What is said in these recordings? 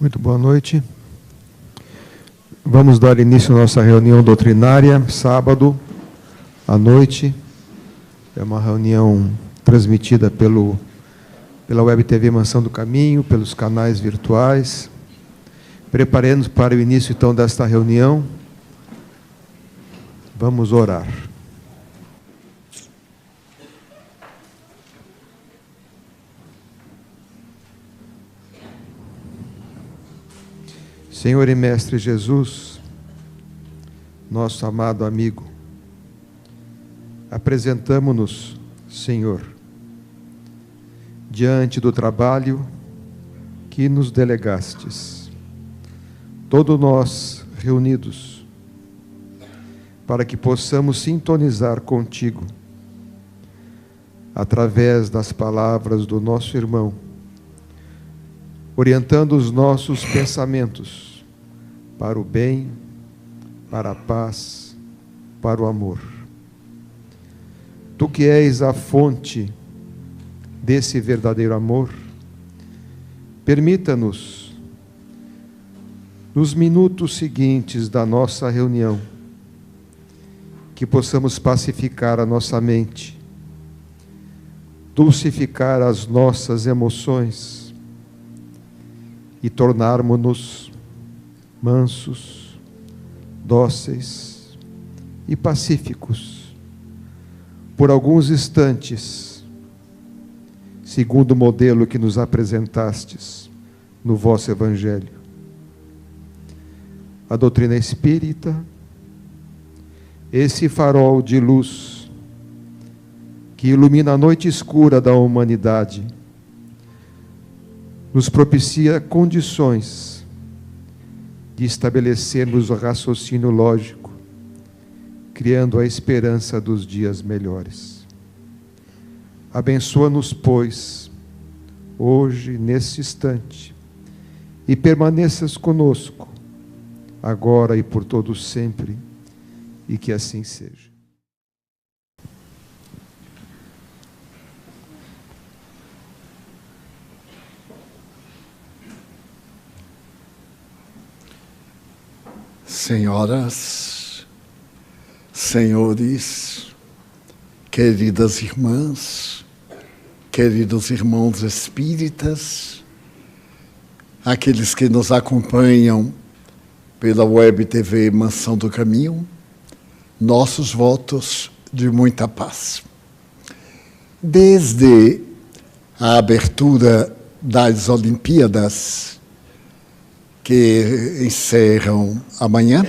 Muito boa noite. Vamos dar início à nossa reunião doutrinária, sábado à noite. É uma reunião transmitida pela Web TV Mansão do Caminho, pelos canais virtuais. Preparemos para o início, então, desta reunião. Vamos orar. Senhor e Mestre Jesus, nosso amado amigo, apresentamo-nos, Senhor, diante do trabalho que nos delegastes, todos nós reunidos, para que possamos sintonizar contigo, através das palavras do nosso irmão, orientando os nossos pensamentos, para o bem, para a paz, para o amor. Tu que és a fonte desse verdadeiro amor, permita-nos, nos minutos seguintes da nossa reunião, que possamos pacificar a nossa mente, dulcificar as nossas emoções e tornarmos-nos mansos, dóceis e pacíficos, por alguns instantes, segundo o modelo que nos apresentastes no vosso Evangelho. A doutrina espírita, esse farol de luz que ilumina a noite escura da humanidade, nos propicia condições de estabelecermos o raciocínio lógico, criando a esperança dos dias melhores. Abençoa-nos, pois, hoje, neste instante, e permaneças conosco, agora e por todo sempre, e que assim seja. Senhoras, senhores, queridas irmãs, queridos irmãos espíritas, aqueles que nos acompanham pela Web TV Mansão do Caminho, nossos votos de muita paz. Desde a abertura das Olimpíadas, que encerram amanhã,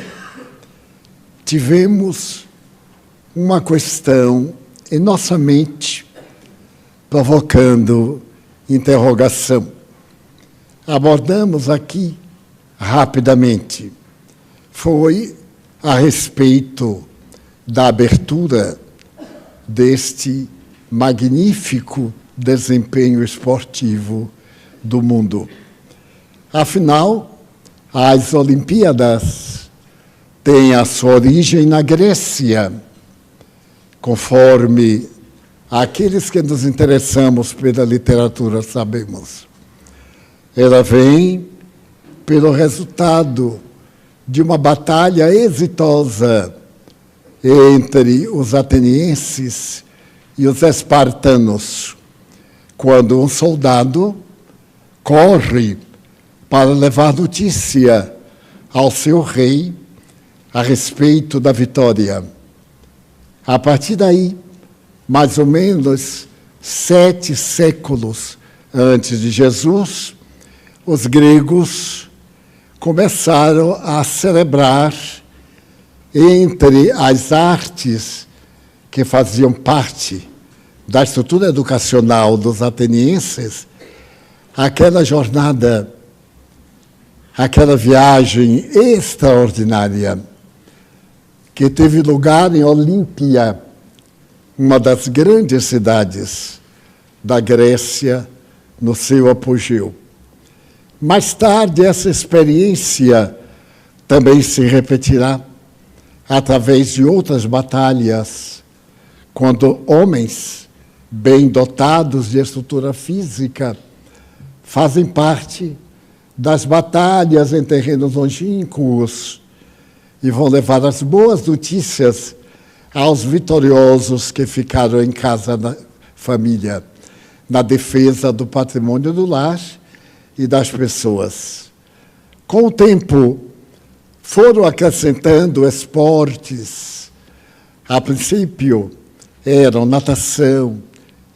tivemos uma questão em nossa mente, provocando interrogação. Abordamos aqui rapidamente. Foi a respeito da abertura deste magnífico desempenho esportivo do mundo. Afinal, as Olimpíadas têm a sua origem na Grécia, conforme aqueles que nos interessamos pela literatura sabemos. Ela vem pelo resultado de uma batalha exitosa entre os atenienses e os espartanos, quando um soldado corre para levar notícia ao seu rei a respeito da vitória. A partir daí, mais ou menos 7 séculos antes de Jesus, os gregos começaram a celebrar, entre as artes que faziam parte da estrutura educacional dos atenienses, aquela jornada, aquela viagem extraordinária que teve lugar em Olímpia, uma das grandes cidades da Grécia, no seu apogeu. Mais tarde, essa experiência também se repetirá através de outras batalhas, quando homens bem dotados de estrutura física fazem parte das batalhas em terrenos longínquos e vão levar as boas notícias aos vitoriosos que ficaram em casa da família, na defesa do patrimônio do lar e das pessoas. Com o tempo, foram acrescentando esportes. A princípio, eram natação,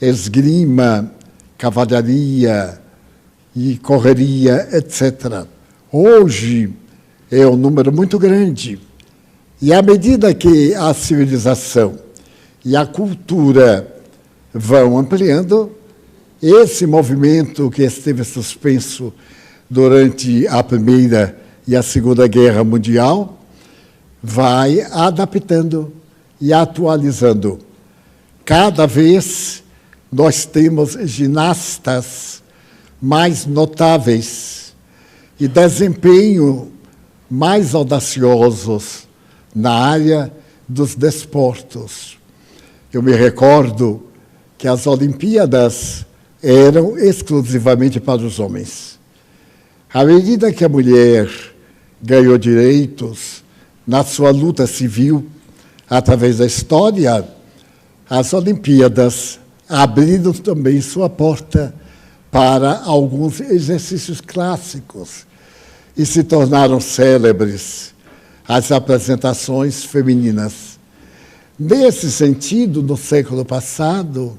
esgrima, cavalaria e correria, etc. Hoje é um número muito grande. E à medida que a civilização e a cultura vão ampliando, esse movimento que esteve suspenso durante a Primeira e a Segunda Guerra Mundial vai adaptando e atualizando. Cada vez nós temos ginastas mais notáveis e desempenho mais audaciosos na área dos desportos. Eu me recordo que as Olimpíadas eram exclusivamente para os homens. À medida que a mulher ganhou direitos na sua luta civil, através da história, as Olimpíadas abriram também sua porta para alguns exercícios clássicos e se tornaram célebres as apresentações femininas. Nesse sentido, no século passado,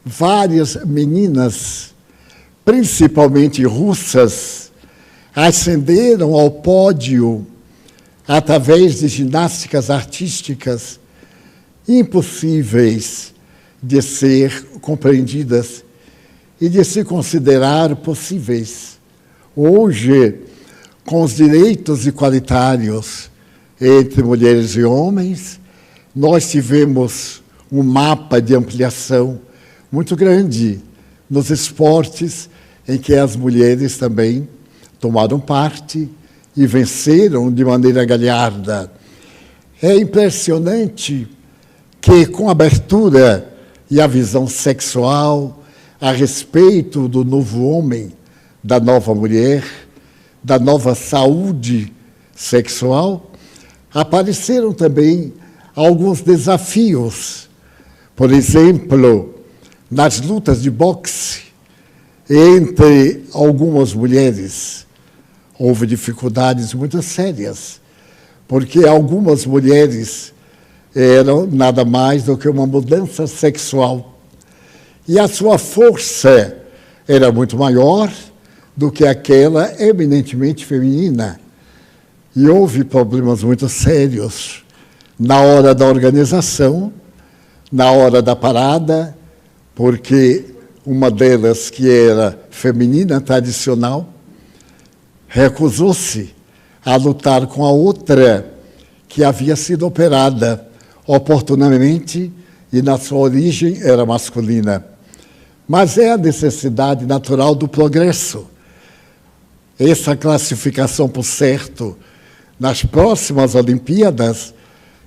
várias meninas, principalmente russas, ascenderam ao pódio através de ginásticas artísticas impossíveis de ser compreendidas e de se considerar possíveis. Hoje, com os direitos igualitários entre mulheres e homens, nós tivemos um mapa de ampliação muito grande nos esportes em que as mulheres também tomaram parte e venceram de maneira galharda. É impressionante que, com a abertura e a visão sexual a respeito do novo homem, da nova mulher, da nova saúde sexual, apareceram também alguns desafios. Por exemplo, nas lutas de boxe entre algumas mulheres, houve dificuldades muito sérias, porque algumas mulheres eram nada mais do que uma mudança sexual. E a sua força era muito maior do que aquela eminentemente feminina. E houve problemas muito sérios na hora da organização, na hora da parada, porque uma delas, que era feminina tradicional, recusou-se a lutar com a outra que havia sido operada oportunamente e na sua origem era masculina. Mas é a necessidade natural do progresso. Essa classificação, por certo, nas próximas Olimpíadas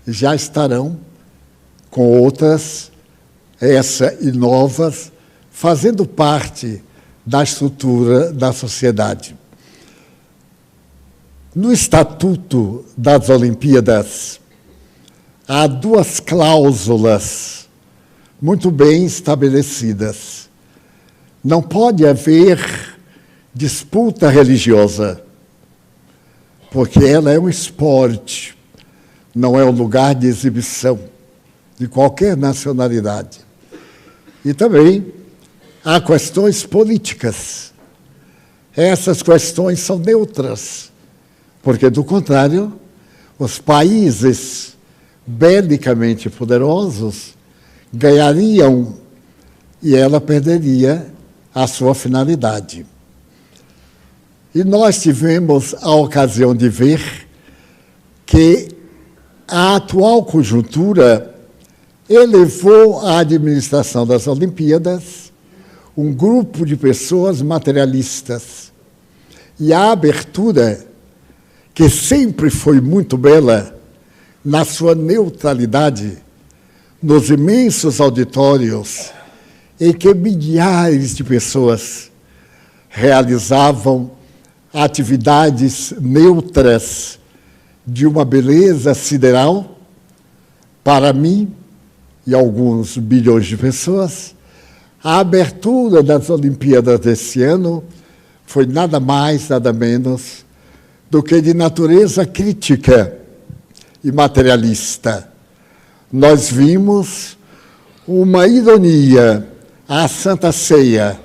já estarão com outras, essa e novas, fazendo parte da estrutura da sociedade. No Estatuto das Olimpíadas, há duas cláusulas muito bem estabelecidas. Não pode haver disputa religiosa, porque ela é um esporte, não é um lugar de exibição de qualquer nacionalidade. E também há questões políticas. Essas questões são neutras, porque, do contrário, os países belicamente poderosos ganhariam e ela perderia a sua finalidade. E nós tivemos a ocasião de ver que a atual conjuntura elevou à administração das Olimpíadas um grupo de pessoas materialistas. E a abertura, que sempre foi muito bela, na sua neutralidade, nos imensos auditórios em que milhares de pessoas realizavam atividades neutras de uma beleza sideral, para mim e alguns bilhões de pessoas, a abertura das Olimpíadas desse ano foi nada mais, nada menos do que de natureza crítica e materialista. Nós vimos uma ironia à Santa Ceia,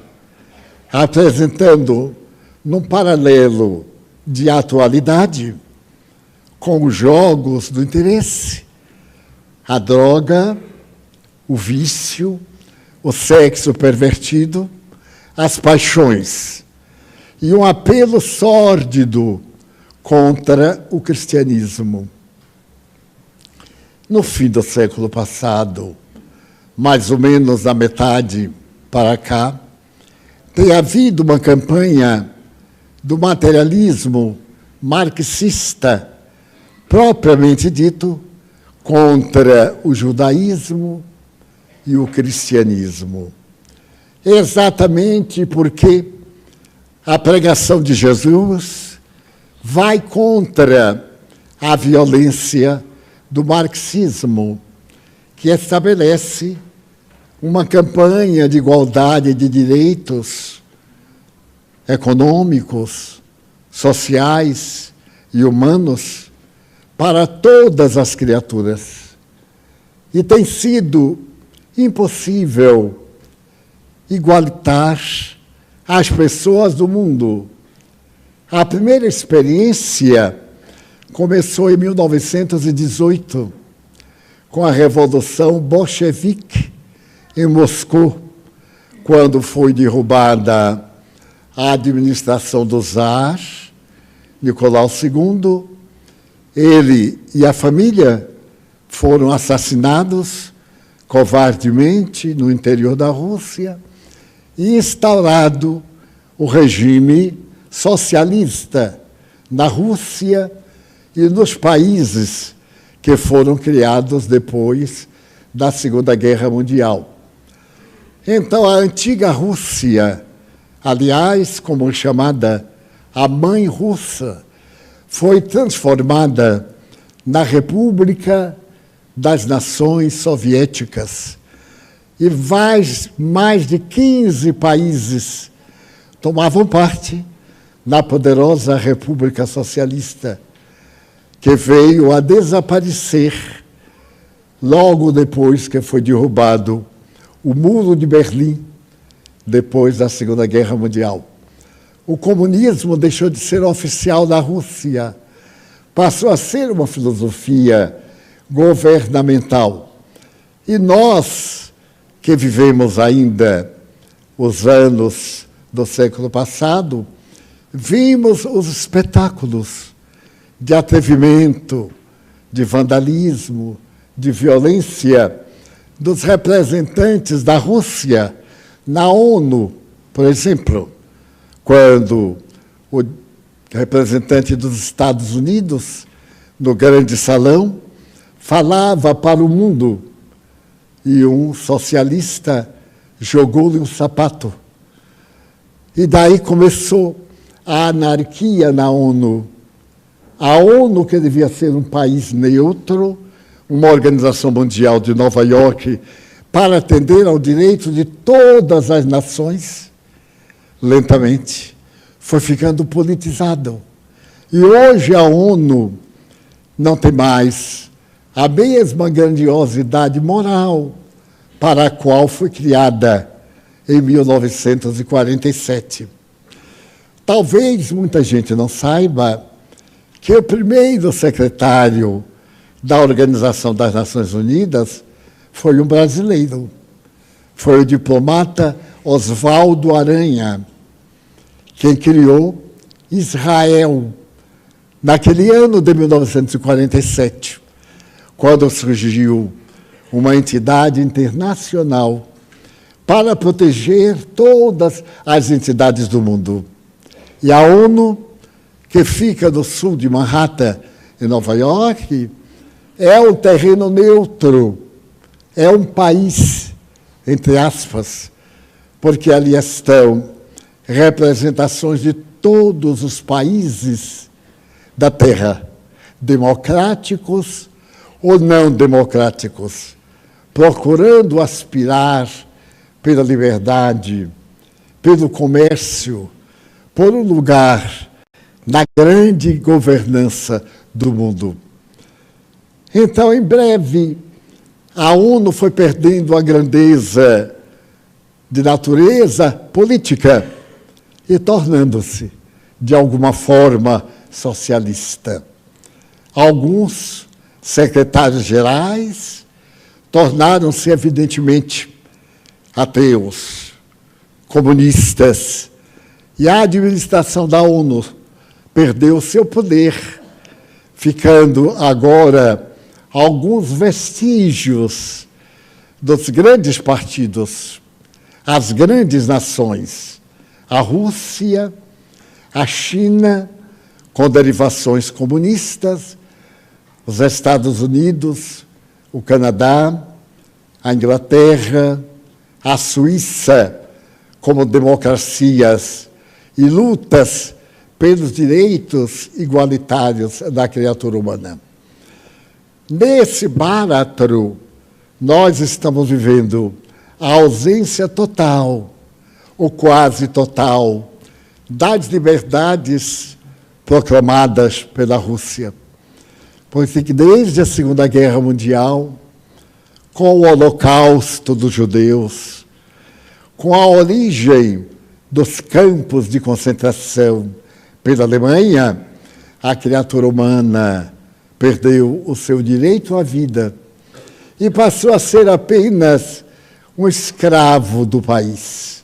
apresentando num paralelo de atualidade com os jogos do interesse, a droga, o vício, o sexo pervertido, as paixões, e um apelo sórdido contra o cristianismo. No fim do século passado, mais ou menos da metade para cá, tem havido uma campanha do materialismo marxista, propriamente dito, contra o judaísmo e o cristianismo. Exatamente porque a pregação de Jesus vai contra a violência do marxismo, que estabelece uma campanha de igualdade de direitos econômicos, sociais e humanos para todas as criaturas. E tem sido impossível igualitar as pessoas do mundo. A primeira experiência começou em 1918, com a Revolução Bolchevique em Moscou, quando foi derrubada a administração do Tsar Nicolau II. Ele e a família foram assassinados covardemente no interior da Rússia e instaurado o regime socialista na Rússia e nos países que foram criados depois da Segunda Guerra Mundial. Então, a antiga Rússia, aliás, como chamada a Mãe Russa, foi transformada na República das Nações Soviéticas. E mais de 15 países tomavam parte na poderosa República Socialista, que veio a desaparecer logo depois que foi derrubado o Muro de Berlim, depois da Segunda Guerra Mundial. O comunismo deixou de ser oficial da Rússia, passou a ser uma filosofia governamental. E nós, que vivemos ainda os anos do século passado, vimos os espetáculos de atrevimento, de vandalismo, de violência dos representantes da Rússia na ONU, por exemplo, quando o representante dos Estados Unidos, no grande salão, falava para o mundo e um socialista jogou-lhe um sapato. E daí começou a anarquia na ONU. A ONU, que devia ser um país neutro, uma organização mundial de Nova York, para atender ao direito de todas as nações, lentamente foi ficando politizado. E hoje a ONU não tem mais a mesma grandiosidade moral para a qual foi criada em 1947. Talvez muita gente não saiba que o primeiro secretário da Organização das Nações Unidas foi um brasileiro. Foi o diplomata Oswaldo Aranha, quem criou Israel, naquele ano de 1947, quando surgiu uma entidade internacional para proteger todas as entidades do mundo. E a ONU, que fica no sul de Manhattan, em Nova York, é um terreno neutro, é um país, entre aspas, porque ali estão representações de todos os países da Terra, democráticos ou não democráticos, procurando aspirar pela liberdade, pelo comércio, por um lugar na grande governança do mundo. Então, em breve, a ONU foi perdendo a grandeza de natureza política e tornando-se, de alguma forma, socialista. Alguns secretários gerais tornaram-se, evidentemente, ateus, comunistas, e a administração da ONU perdeu seu poder, ficando agora alguns vestígios dos grandes partidos, as grandes nações, a Rússia, a China, com derivações comunistas, os Estados Unidos, o Canadá, a Inglaterra, a Suíça, como democracias e lutas pelos direitos igualitários da criatura humana. Nesse báratro, nós estamos vivendo a ausência total, ou quase total, das liberdades proclamadas pela Rússia. Pois que desde a Segunda Guerra Mundial, com o Holocausto dos judeus, com a origem dos campos de concentração pela Alemanha, a criatura humana perdeu o seu direito à vida e passou a ser apenas um escravo do país.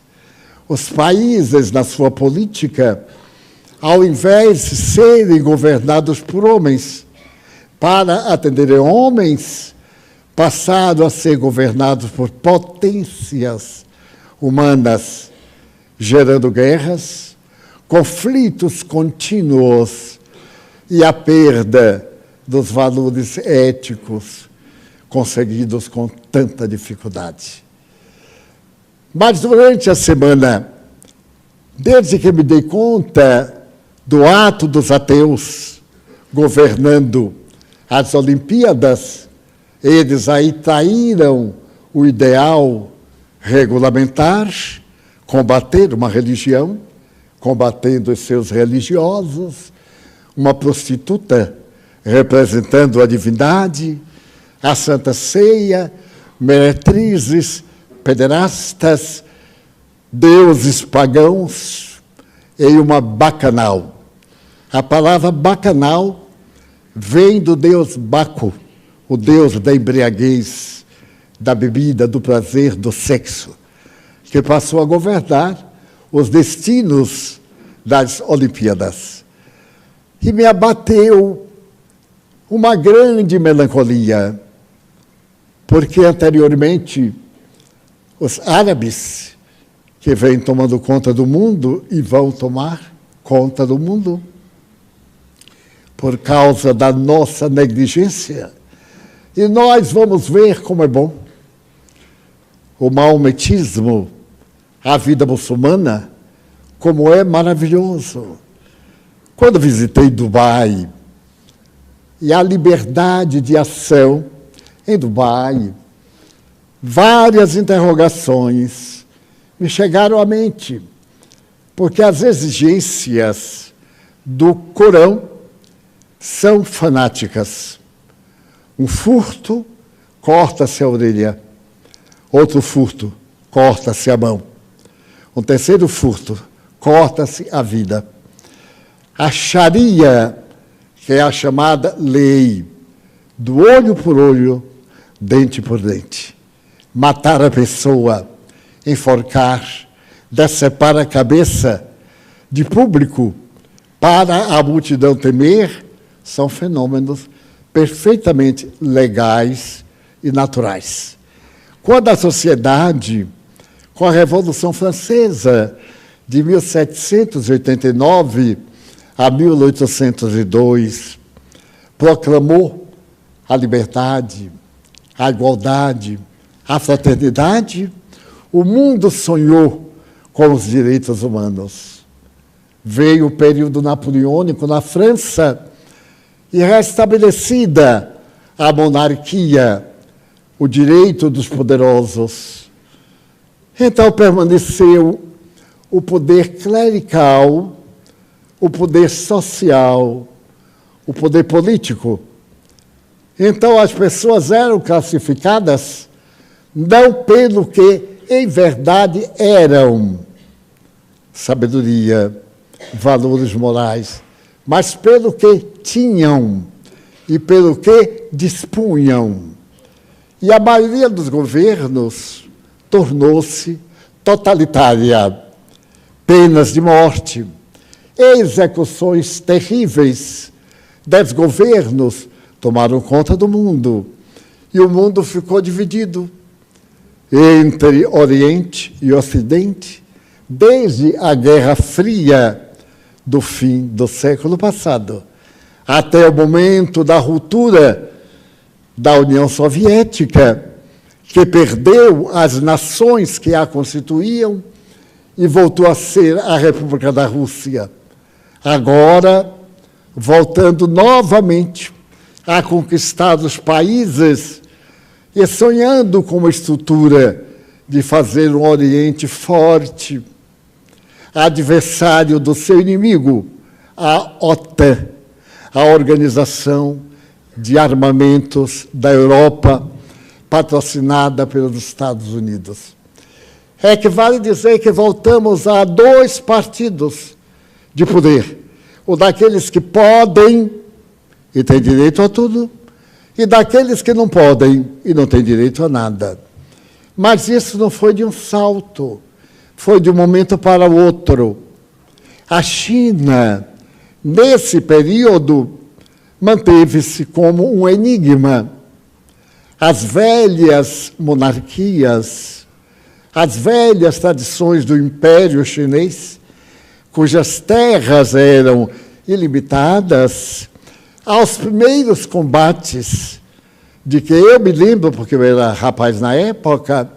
Os países, na sua política, ao invés de serem governados por homens, para atenderem homens, passaram a ser governados por potências humanas, gerando guerras, conflitos contínuos e a perda dos valores éticos conseguidos com tanta dificuldade. Mas durante a semana, desde que me dei conta do ato dos ateus governando as Olimpíadas, eles aí traíram o ideal regulamentar, combater uma religião, combatendo os seus religiosos, uma prostituta representando a divindade, a Santa Ceia, meretrizes, pederastas, deuses pagãos em uma bacanal. A palavra bacanal vem do deus Baco, o deus da embriaguez, da bebida, do prazer, do sexo, que passou a governar os destinos das Olimpíadas. E me abateu uma grande melancolia, porque anteriormente os árabes, que vêm tomando conta do mundo e vão tomar conta do mundo, por causa da nossa negligência, e nós vamos ver como é bom. O maometismo, a vida muçulmana, como é maravilhoso. Quando visitei Dubai, e a liberdade de ação em Dubai, várias interrogações me chegaram à mente, porque as exigências do Corão são fanáticas. Um furto, corta-se a orelha. Outro furto, corta-se a mão. Um terceiro furto, corta-se a vida. A Sharia, que é a chamada lei do olho por olho, dente por dente. Matar a pessoa, enforcar, decepar a cabeça de público para a multidão temer, são fenômenos perfeitamente legais e naturais. Quando a sociedade, com a Revolução Francesa de 1789 a 1802, proclamou a liberdade, a igualdade, a fraternidade, o mundo sonhou com os direitos humanos. veio o período napoleônico na França e restabelecida a monarquia, o direito dos poderosos. Então permaneceu o poder clerical, o poder social, o poder político. Então as pessoas eram classificadas não pelo que em verdade eram, sabedoria, valores morais, mas pelo que tinham e pelo que dispunham. E a maioria dos governos tornou-se totalitária, penas de morte, execuções terríveis. Desgovernos tomaram conta do mundo e o mundo ficou dividido entre Oriente e Ocidente, desde a Guerra Fria do fim do século passado, até o momento da ruptura da União Soviética, que perdeu as nações que a constituíam e voltou a ser a República da Rússia. Agora, voltando novamente a conquistar os países e sonhando com uma estrutura de fazer um Oriente forte, adversário do seu inimigo, a OTAN, a Organização de Armamentos da Europa, patrocinada pelos Estados Unidos. É que vale dizer que voltamos a dois partidos de poder, o daqueles que podem e têm direito a tudo, e daqueles que não podem e não têm direito a nada. Mas isso não foi de um salto, foi de um momento para o outro. A China, nesse período, manteve-se como um enigma. As velhas monarquias, as velhas tradições do Império Chinês, cujas terras eram ilimitadas, aos primeiros combates, de que eu me lembro, porque eu era rapaz na época,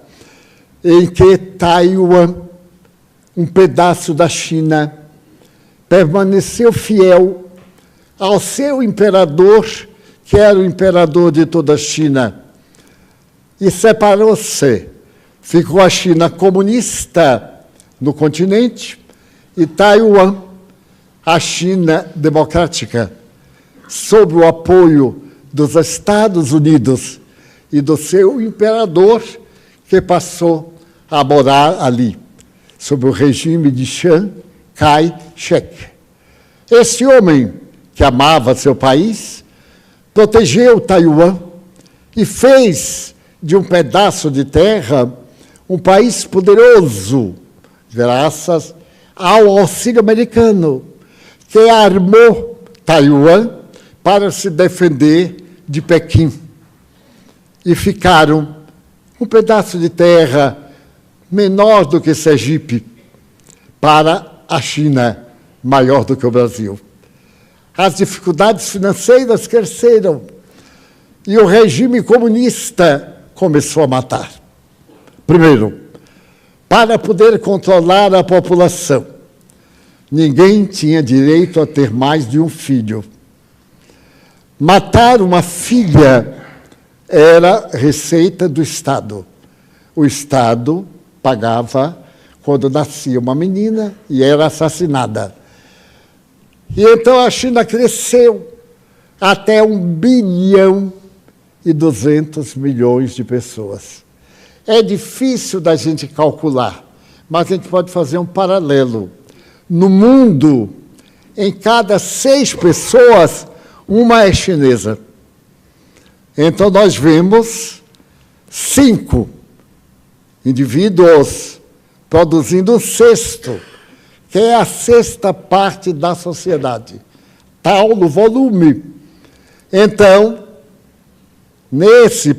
em que Taiwan, um pedaço da China, permaneceu fiel ao seu imperador, que era o imperador de toda a China, e separou-se. Ficou a China comunista no continente e Taiwan, a China democrática, sob o apoio dos Estados Unidos e do seu imperador, que passou a morar ali, sob o regime de Chiang Kai-shek. Esse homem, que amava seu país, protegeu Taiwan e fez de um pedaço de terra um país poderoso, graças ao auxílio americano, que armou Taiwan para se defender de Pequim. E ficaram um pedaço de terra menor do que Sergipe para a China, maior do que o Brasil. As dificuldades financeiras cresceram e o regime comunista começou a matar. Primeiro, para poder controlar a população, ninguém tinha direito a ter mais de um filho. Matar uma filha era receita do Estado. O Estado pagava quando nascia uma menina e era assassinada. E então a China cresceu até 1,2 bilhão de pessoas. É difícil da gente calcular, mas a gente pode fazer um paralelo. No mundo, em cada 6 pessoas, uma é chinesa. Então, nós vemos 5 indivíduos produzindo um sexto, que é a sexta parte da sociedade, tal no volume. Então, nesse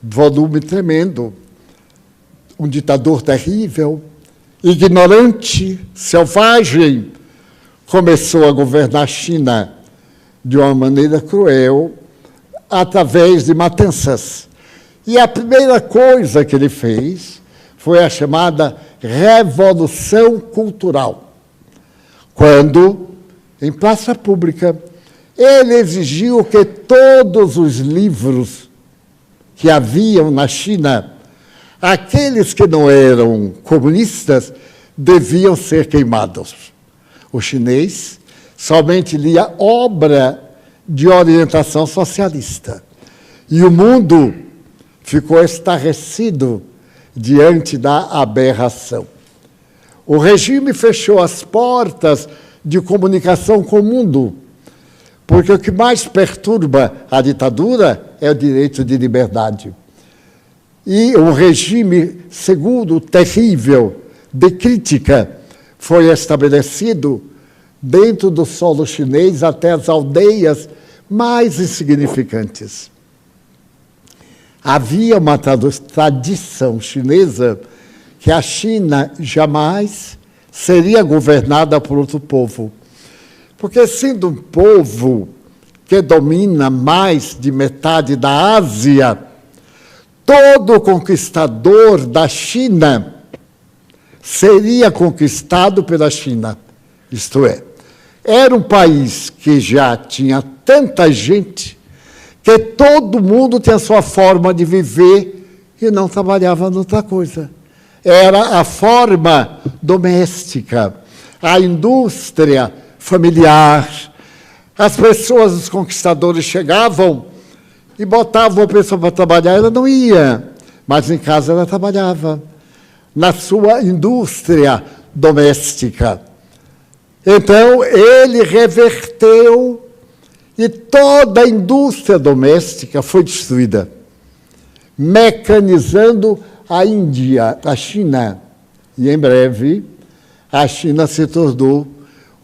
volume tremendo, um ditador terrível, ignorante, selvagem, começou a governar a China de uma maneira cruel, através de matanças. E a primeira coisa que ele fez foi a chamada Revolução Cultural. quando, em praça pública, ele exigiu que todos os livros que haviam na China, aqueles que não eram comunistas, deviam ser queimados. O chinês somente lia obra de orientação socialista. E o mundo ficou estarrecido diante da aberração. O regime fechou as portas de comunicação com o mundo, porque o que mais perturba a ditadura é o direito de liberdade. E o regime, segundo terrível, de crítica, foi estabelecido dentro do solo chinês até as aldeias mais insignificantes. Havia uma tradição chinesa que a China jamais seria governada por outro povo. Porque, sendo um povo que domina mais de metade da Ásia, todo conquistador da China seria conquistado pela China. Isto é, era um país que já tinha tanta gente que todo mundo tinha a sua forma de viver e não trabalhava noutra coisa. Era a forma doméstica, a indústria familiar. As pessoas, os conquistadores, chegavam e botavam a pessoa para trabalhar, ela não ia, mas em casa ela trabalhava, na sua indústria doméstica. Então, ele reverteu e toda a indústria doméstica foi destruída, mecanizando a Índia, a China. E, em breve, a China se tornou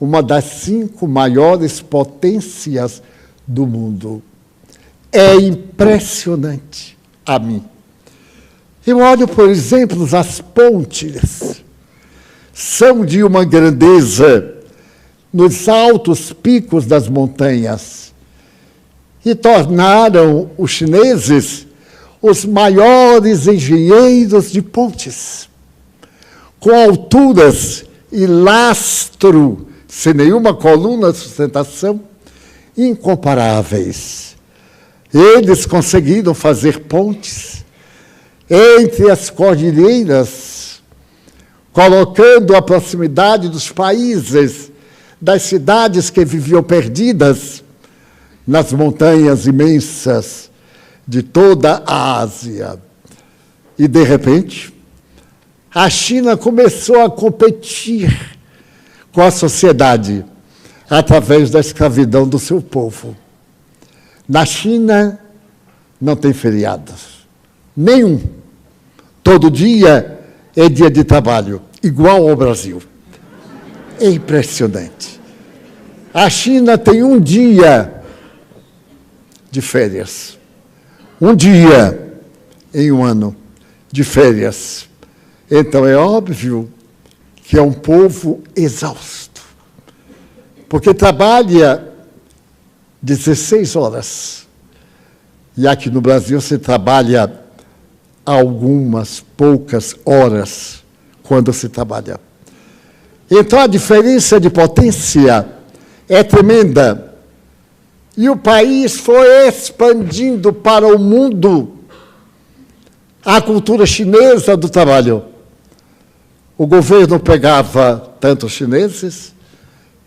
uma das 5 maiores potências do mundo. É impressionante a mim. Eu olho, por exemplo, as pontes. São de uma grandeza nos altos picos das montanhas e tornaram os chineses os maiores engenheiros de pontes, com alturas e lastro, sem nenhuma coluna de sustentação, incomparáveis. Eles conseguiram fazer pontes entre as cordilheiras, colocando a proximidade dos países, das cidades que viviam perdidas nas montanhas imensas de toda a Ásia. E, de repente, a China começou a competir com a sociedade através da escravidão do seu povo. Na China, não tem feriados. Nenhum. Todo dia é dia de trabalho, igual ao Brasil. É impressionante. A China tem um dia de férias. Um dia em um ano de férias. Então, é óbvio que é um povo exausto, porque trabalha 16 horas. E aqui no Brasil se trabalha algumas poucas horas quando se trabalha. Então, a diferença de potência é tremenda. E o país foi expandindo para o mundo a cultura chinesa do trabalho. O governo pegava tantos chineses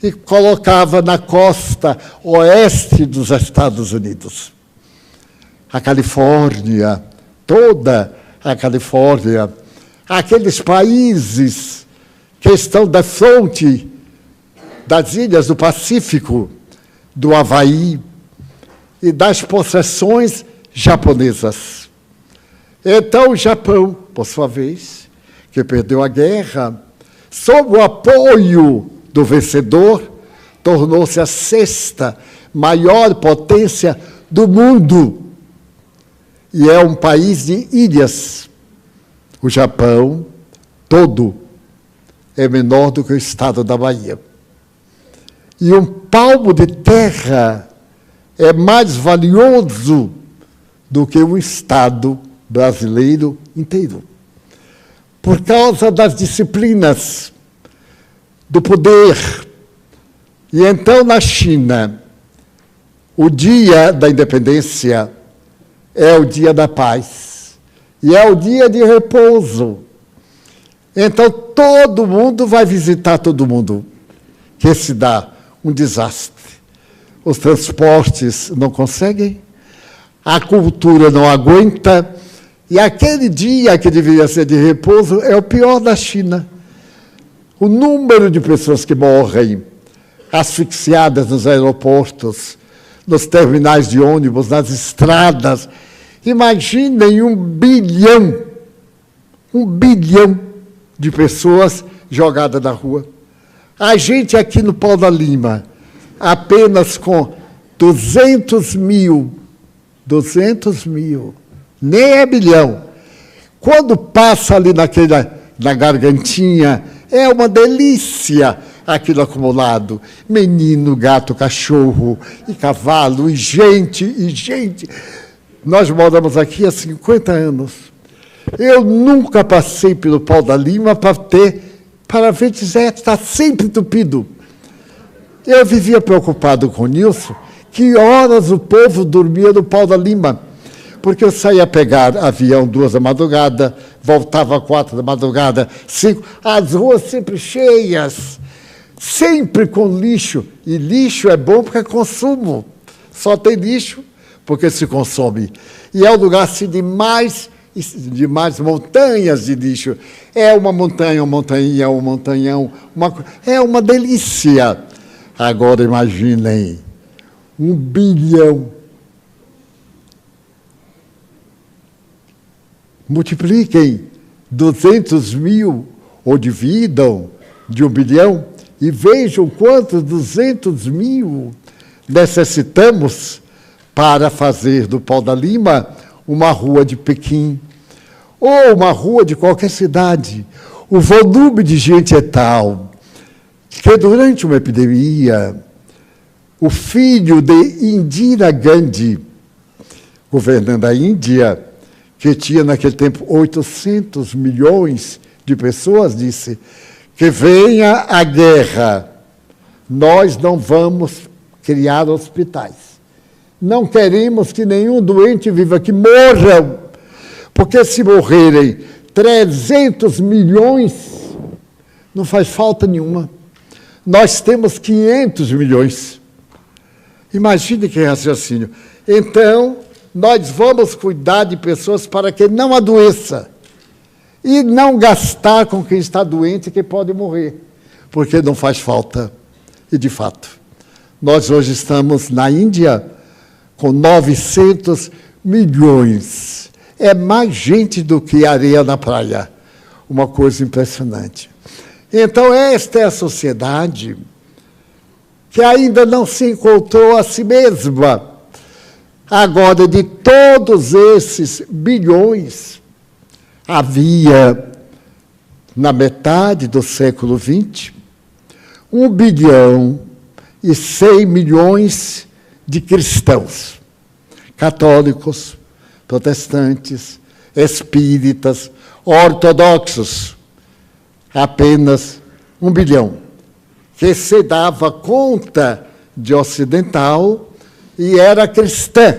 e colocava na costa oeste dos Estados Unidos. A Califórnia, toda a Califórnia, aqueles países que estão da fronte das ilhas do Pacífico, do Havaí e das possessões japonesas. Então, o Japão, por sua vez, que perdeu a guerra, sob o apoio do vencedor, tornou-se a 6ª maior potência do mundo. E é um país de ilhas. O Japão todo é menor do que o estado da Bahia. E um palmo de terra é mais valioso do que um estado brasileiro inteiro. Por causa das disciplinas, do poder, E então, na China, o dia da independência é o dia da paz. E é o dia de repouso. Então, todo mundo vai visitar todo mundo, que se dá um desastre. Os transportes não conseguem, a cultura não aguenta, e aquele dia que deveria ser de repouso é o pior da China. O número de pessoas que morrem asfixiadas nos aeroportos, nos terminais de ônibus, nas estradas. Imaginem 1 bilhão de pessoas jogadas na rua. A gente aqui no Pau da Lima, apenas com 200 mil, nem é bilhão. Quando passa ali na gargantinha, é uma delícia aquilo acumulado. Menino, gato, cachorro, e cavalo, e gente. Nós moramos aqui há 50 anos. Eu nunca passei pelo Pau da Lima para ver dizer, está sempre entupido. Eu vivia preocupado com isso, que horas o povo dormia no Pau da Lima. Porque eu saía pegar avião 2 da madrugada, voltava 4 da madrugada, 5, as ruas sempre cheias, sempre com lixo. E lixo é bom porque é consumo. Só tem lixo porque se consome. E é um lugar assim de mais montanhas de lixo. É uma montanha, uma montanha, um montanhão. É uma delícia. Agora imaginem, 1 bilhão. Multipliquem 200 mil, ou dividam de 1 bilhão, e vejam quantos 200 mil necessitamos para fazer do Pau da Lima uma rua de Pequim, ou uma rua de qualquer cidade. O volume de gente é tal que, durante uma epidemia, o filho de Indira Gandhi, governando a Índia, que tinha naquele tempo 800 milhões de pessoas, disse que venha a guerra, nós não vamos criar hospitais. Não queremos que nenhum doente viva, que morram, porque se morrerem 300 milhões, não faz falta nenhuma. Nós temos 500 milhões. Imagine que raciocínio. Então, nós vamos cuidar de pessoas para que não adoeça e não gastar com quem está doente e que pode morrer, porque não faz falta. E, de fato, nós hoje estamos na Índia com 900 milhões. É mais gente do que areia na praia. Uma coisa impressionante. Então, esta é a sociedade que ainda não se encontrou a si mesma. Agora, de todos esses bilhões, havia, na metade do século XX, 1 bilhão e 100 milhões de cristãos, católicos, protestantes, espíritas, ortodoxos, apenas 1 bilhão, que se dava conta de ocidental e era cristã,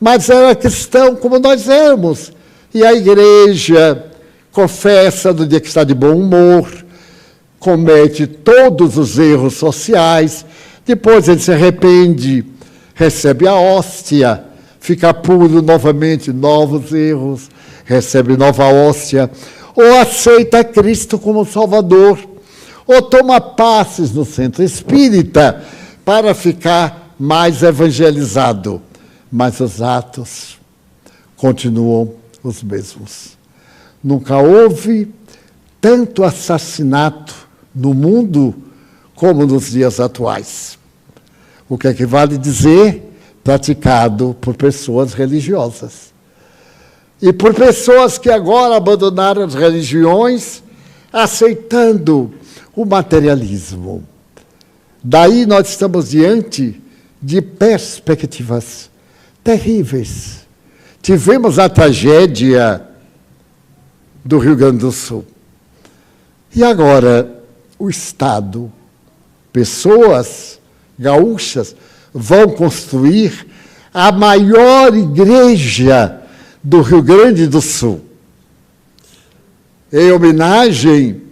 mas era cristão como nós éramos. E a igreja confessa no dia que está de bom humor, comete todos os erros sociais, depois ele se arrepende, recebe a hóstia, fica puro novamente, novos erros, recebe nova hóstia, ou aceita Cristo como Salvador, ou toma passes no centro espírita para ficar mais evangelizado. Mas os atos continuam os mesmos. Nunca houve tanto assassinato no mundo como nos dias atuais. O que equivale dizer praticado por pessoas religiosas. E por pessoas que agora abandonaram as religiões, aceitando o materialismo. Daí nós estamos diante de perspectivas terríveis. Tivemos a tragédia do Rio Grande do Sul. E agora o Estado pessoas gaúchas vão construir a maior igreja do Rio Grande do Sul, em homenagem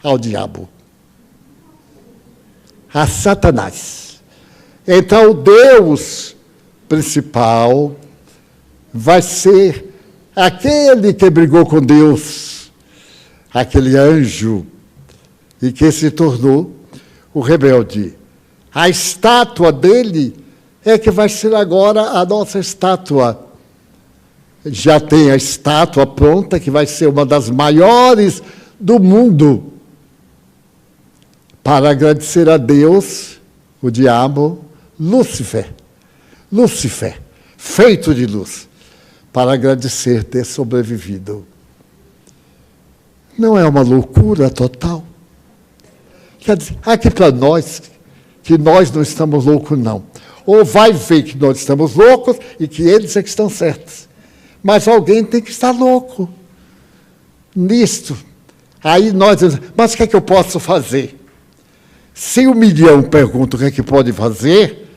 ao diabo, a Satanás. Então, o Deus principal vai ser aquele que brigou com Deus, aquele anjo, e que se tornou o rebelde. A estátua dele é que vai ser agora a nossa estátua. Já tem a estátua pronta, que vai ser uma das maiores do mundo, para agradecer a Deus, o diabo, Lúcifer, feito de luz, para agradecer ter sobrevivido. Não é uma loucura total? Quer dizer, aqui para nós, que nós não estamos loucos, não. Ou vai ver que nós estamos loucos e que eles é que estão certos. Mas alguém tem que estar louco nisto. Aí nós dizemos, mas o que é que eu posso fazer? Se 1 milhão pergunta o que é que pode fazer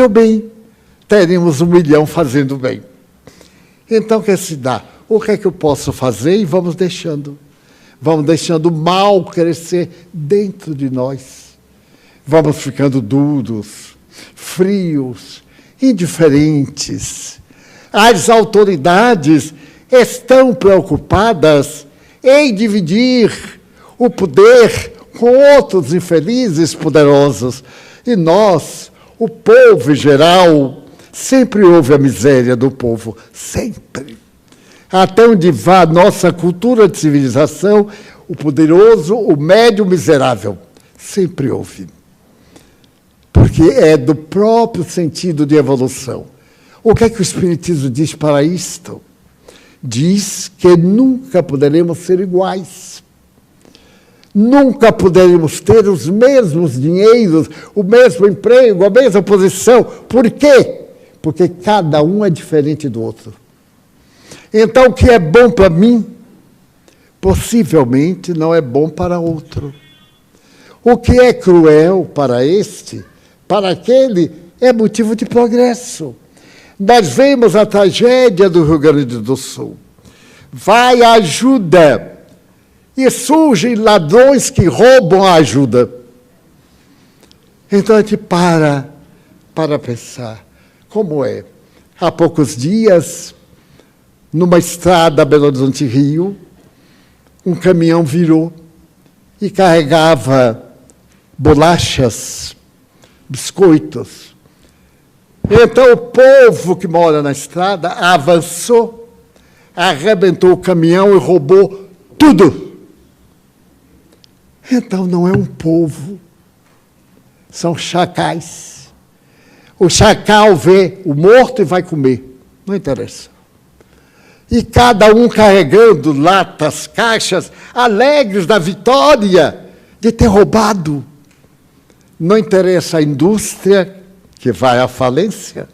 o bem. Teremos 1 milhão fazendo o bem. Então, quer se dar, o que é que eu posso fazer? E vamos deixando o mal crescer dentro de nós. Vamos ficando duros, frios, indiferentes. As autoridades estão preocupadas em dividir o poder com outros infelizes poderosos. E nós, o povo em geral, sempre houve a miséria do povo, sempre. Até onde vá a nossa cultura de civilização, o poderoso, o médio, o miserável, sempre houve. Porque é do próprio sentido de evolução. O que é que o Espiritismo diz para isto? Diz que nunca poderemos ser iguais. Nunca poderemos ter os mesmos dinheiros, o mesmo emprego, a mesma posição. Por quê? Porque cada um é diferente do outro. Então, o que é bom para mim, possivelmente não é bom para outro. O que é cruel para este, para aquele, é motivo de progresso. Nós vemos a tragédia do Rio Grande do Sul. Vai a ajuda e surgem ladrões que roubam a ajuda. Então a gente para pensar. Como é? Há poucos dias, numa estrada Belo Horizonte-Rio, um caminhão virou e carregava bolachas, biscoitos. Então o povo que mora na estrada avançou, arrebentou o caminhão e roubou tudo. Então não é um povo, são chacais. O chacal vê o morto e vai comer, não interessa. E cada um carregando latas, caixas, alegres da vitória de ter roubado. Não interessa a indústria, que vai à falência.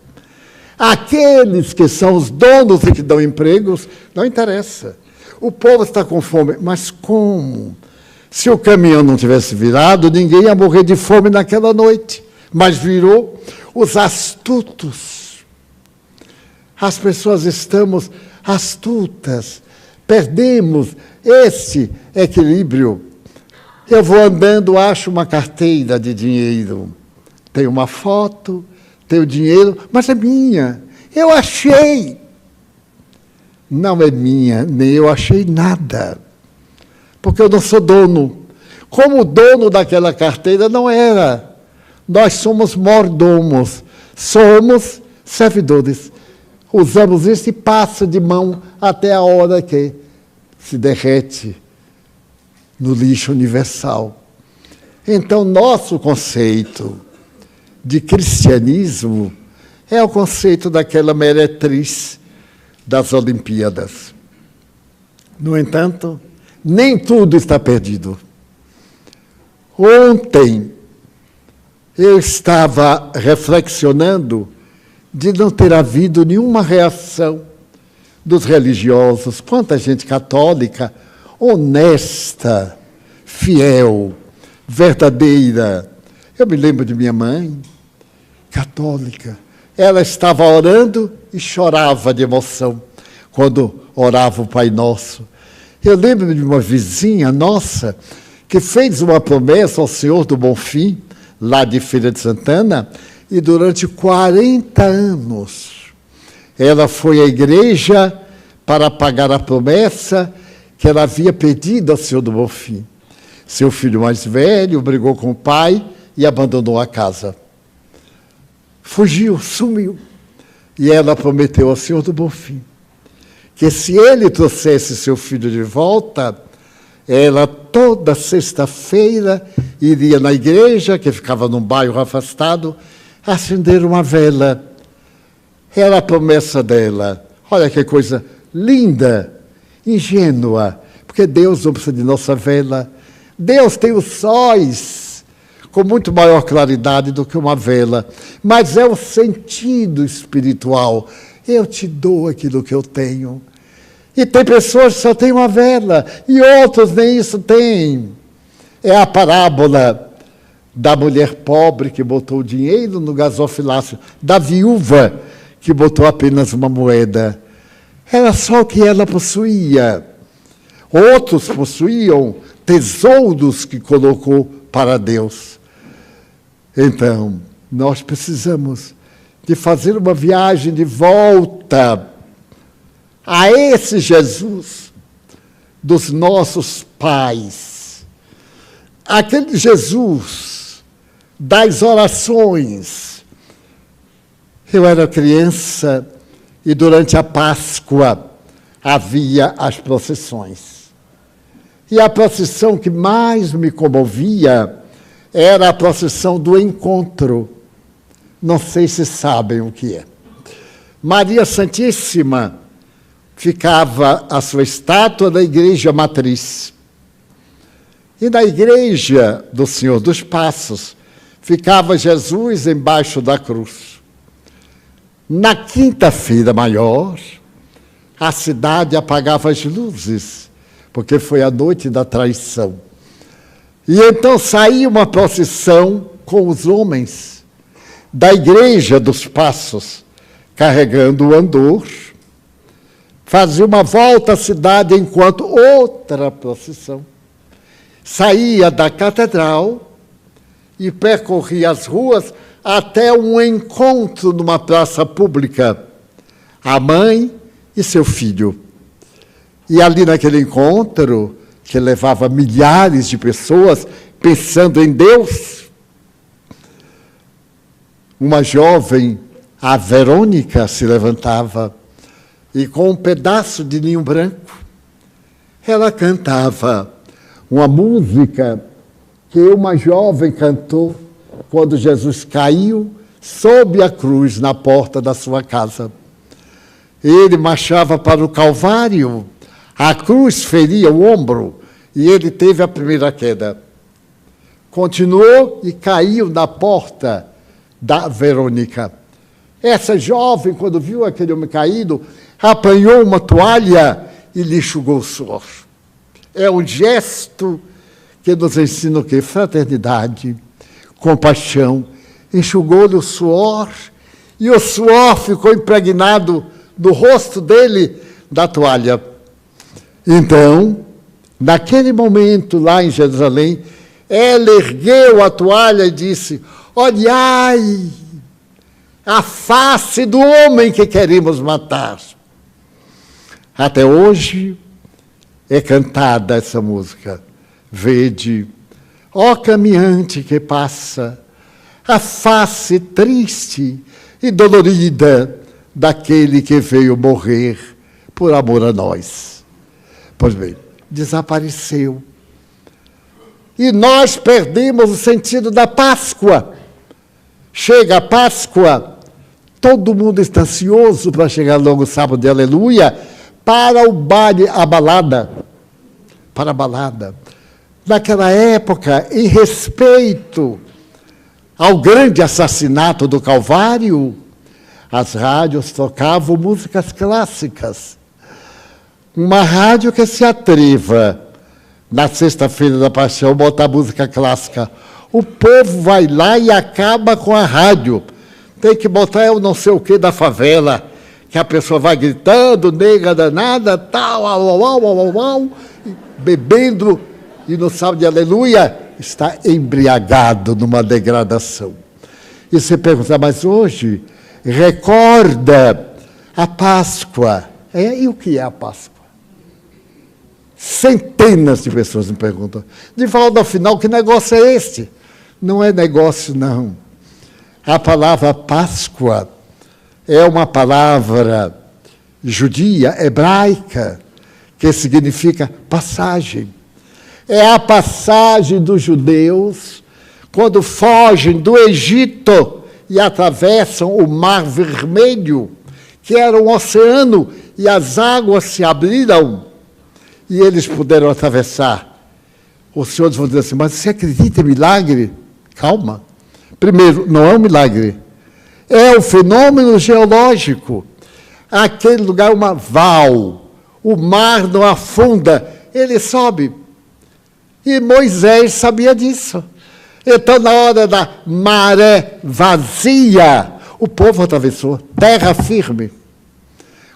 Aqueles que são os donos e que dão empregos, não interessa. O povo está com fome, mas como? Se o caminhão não tivesse virado, ninguém ia morrer de fome naquela noite. Mas virou. Os astutos. As pessoas estamos astutas. Perdemos esse equilíbrio. Eu vou andando, acho uma carteira de dinheiro. Tem uma foto, tem o dinheiro, mas é minha. Eu achei. Não é minha, nem eu achei nada. Porque eu não sou dono. Como o dono daquela carteira não era. Nós somos mordomos, somos servidores. Usamos isso e passa de mão até a hora que se derrete no lixo universal. Então, nosso conceito de cristianismo é o conceito daquela meretriz das Olimpíadas. No entanto, nem tudo está perdido. Ontem, eu estava reflexionando de não ter havido nenhuma reação dos religiosos. Quanta gente católica, honesta, fiel, verdadeira. Eu me lembro de minha mãe, católica. Ela estava orando e chorava de emoção quando orava o Pai Nosso. Eu lembro de uma vizinha nossa que fez uma promessa ao Senhor do Bonfim, lá de Feira de Santana, e durante 40 anos ela foi à igreja para pagar a promessa que ela havia pedido ao Senhor do Bonfim. Seu filho mais velho brigou com o pai e abandonou a casa. Fugiu, sumiu. E ela prometeu ao Senhor do Bonfim que se ele trouxesse seu filho de volta, ela toda sexta-feira iria na igreja, que ficava num bairro afastado, acender uma vela. Era a promessa dela. Olha que coisa linda, ingênua, porque Deus não precisa de nossa vela. Deus tem os sóis com muito maior claridade do que uma vela, mas é o sentido espiritual. Eu te dou aquilo que eu tenho. E tem pessoas que só têm uma vela, e outros nem isso têm. É a parábola da mulher pobre que botou dinheiro no gasofilácio, da viúva que botou apenas uma moeda. Era só o que ela possuía. Outros possuíam tesouros que colocou para Deus. Então, nós precisamos de fazer uma viagem de volta a esse Jesus dos nossos pais. Aquele Jesus das orações. Eu era criança e durante a Páscoa havia as procissões. E a procissão que mais me comovia era a procissão do encontro. Não sei se sabem o que é. Maria Santíssima ficava a sua estátua na igreja matriz. E na igreja do Senhor dos Passos ficava Jesus embaixo da cruz. Na quinta-feira maior, a cidade apagava as luzes, porque foi a noite da traição. E então saía uma procissão com os homens da igreja dos Passos, carregando o andor, fazia uma volta à cidade enquanto outra procissão saía da catedral e percorria as ruas até um encontro numa praça pública, a mãe e seu filho. E ali naquele encontro, que levava milhares de pessoas pensando em Deus, uma jovem, a Verônica, se levantava e com um pedaço de linho branco, ela cantava uma música que uma jovem cantou quando Jesus caiu sob a cruz na porta da sua casa. Ele marchava para o Calvário, a cruz feria o ombro e ele teve a primeira queda. Continuou e caiu na porta da Verônica. Essa jovem, quando viu aquele homem caído, apanhou uma toalha e lhe enxugou o suor. É um gesto que nos ensina o quê? Fraternidade, compaixão. Enxugou-lhe o suor e o suor ficou impregnado no rosto dele da toalha. Então, naquele momento lá em Jerusalém, ela ergueu a toalha e disse: olhai a face do homem que queremos matar. Até hoje é cantada essa música. Vede, ó caminhante que passa, a face triste e dolorida daquele que veio morrer por amor a nós. Pois bem, desapareceu. E nós perdemos o sentido da Páscoa. Chega a Páscoa, todo mundo está ansioso para chegar logo o sábado de aleluia, para o baile, a balada. Para a balada. Naquela época, em respeito ao grande assassinato do Calvário, as rádios tocavam músicas clássicas. Uma rádio que se atreva na sexta-feira da Paixão, botar música clássica. O povo vai lá e acaba com a rádio. Tem que botar eu não sei o que da favela, que a pessoa vai gritando, nega danada, tal, bebendo, e no sábado de aleluia, está embriagado numa degradação. E você pergunta, mas hoje recorda a Páscoa. E o que é a Páscoa? Centenas de pessoas me perguntam. De volta ao final, que negócio é este? Não é negócio, não. A palavra Páscoa é uma palavra judia, hebraica, que significa passagem. É a passagem dos judeus quando fogem do Egito e atravessam o Mar Vermelho, que era um oceano, e as águas se abriram e eles puderam atravessar. Os senhores vão dizer assim, mas você acredita em milagre? Calma. Primeiro, não é um milagre. É um fenômeno geológico. Aquele lugar é uma val. O mar não afunda, ele sobe. E Moisés sabia disso. Então, na hora da maré vazia, o povo atravessou, terra firme.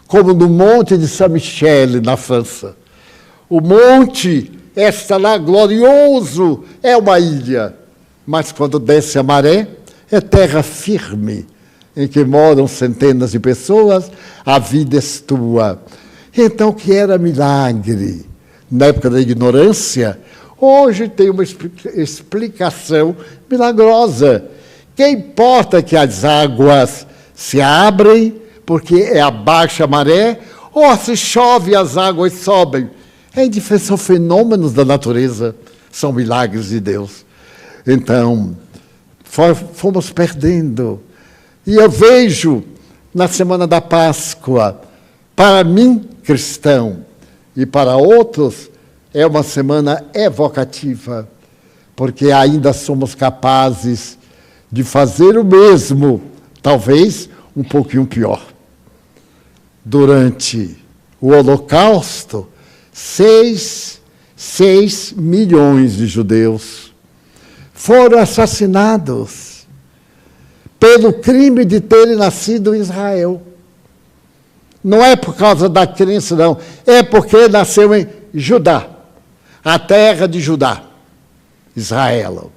Como no Monte de Saint-Michel, na França. O monte está lá glorioso, é uma ilha. Mas quando desce a maré, é terra firme, em que moram centenas de pessoas, a vida é tua. Então, o que era milagre? Na época da ignorância, hoje tem uma explicação milagrosa. Que importa que as águas se abrem, porque é a baixa maré, ou se chove as águas sobem. É indiferente, são fenômenos da natureza, são milagres de Deus. Então, fomos perdendo. E eu vejo, na semana da Páscoa, para mim, cristão, e para outros, é uma semana evocativa, porque ainda somos capazes de fazer o mesmo, talvez um pouquinho pior. Durante o Holocausto, 6 milhões de judeus foram assassinados pelo crime de terem nascido em Israel. Não é por causa da crença, não. É porque nasceu em Judá, a terra de Judá, Israel.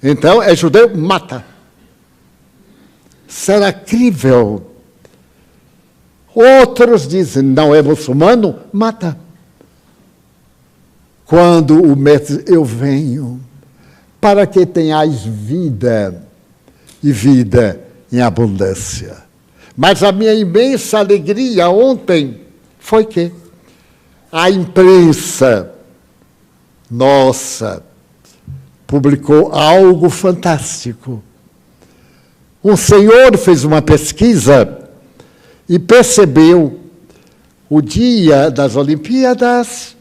Então, é judeu, mata. Será crível. Outros dizem, não é muçulmano, mata. Quando o mestre, eu venho para que tenhais vida, e vida em abundância. Mas a minha imensa alegria ontem foi que a imprensa nossa publicou algo fantástico. Um senhor fez uma pesquisa e percebeu o dia das Olimpíadas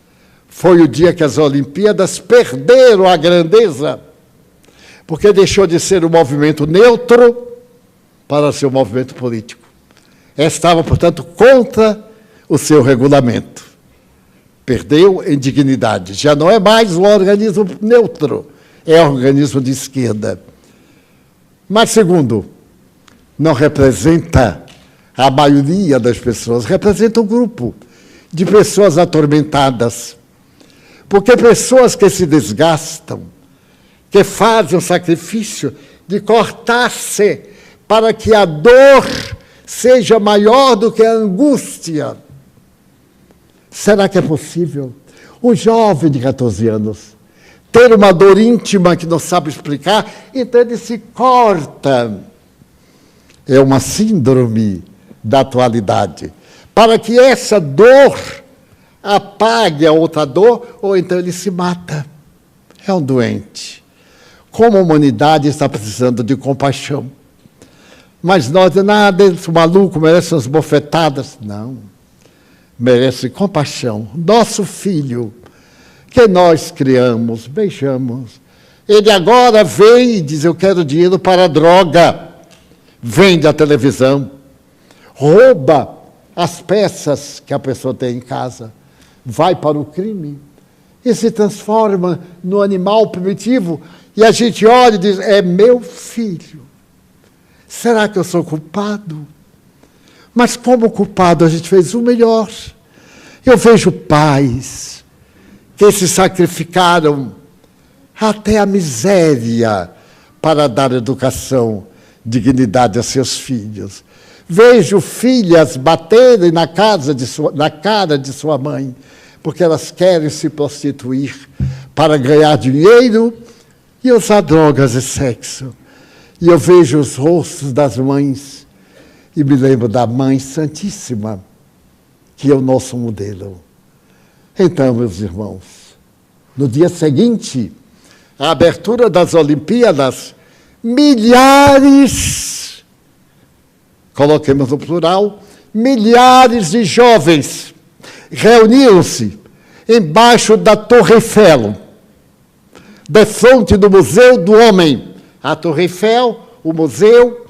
foi o dia que as Olimpíadas perderam a grandeza, porque deixou de ser um movimento neutro para ser um movimento político. Estava, portanto, contra o seu regulamento. Perdeu em dignidade. Já não é mais um organismo neutro, é um organismo de esquerda. Mas, segundo, não representa a maioria das pessoas, representa um grupo de pessoas atormentadas. Porque pessoas que se desgastam, que fazem o sacrifício de cortar-se para que a dor seja maior do que a angústia. Será que é possível um jovem de 14 anos ter uma dor íntima que não sabe explicar, então ele se corta? É uma síndrome da atualidade. Para que essa dor apague a outra dor, ou então ele se mata. É um doente. Como a humanidade está precisando de compaixão. Mas nós, nada, esse maluco merece umas bofetadas. Não. Merece compaixão. Nosso filho, que nós criamos, beijamos. Ele agora vem e diz, eu quero dinheiro para a droga. Vende a televisão. Rouba as peças que a pessoa tem em casa. Vai para o crime. e se transforma no animal primitivo, e a gente olha e diz, é meu filho. Será que eu sou culpado? Mas como culpado, a gente fez o melhor. Eu vejo pais que se sacrificaram até a miséria para dar educação, dignidade a seus filhos. Vejo filhas baterem na cara de sua mãe, porque elas querem se prostituir para ganhar dinheiro e usar drogas e sexo. E eu vejo os rostos das mães e me lembro da Mãe Santíssima, que é o nosso modelo. Então, meus irmãos, no dia seguinte, a abertura das Olimpíadas, milhares, coloquemos no plural, milhares de jovens reuniram-se embaixo da Torre Eiffel, defronte do Museu do Homem. A Torre Eiffel, o museu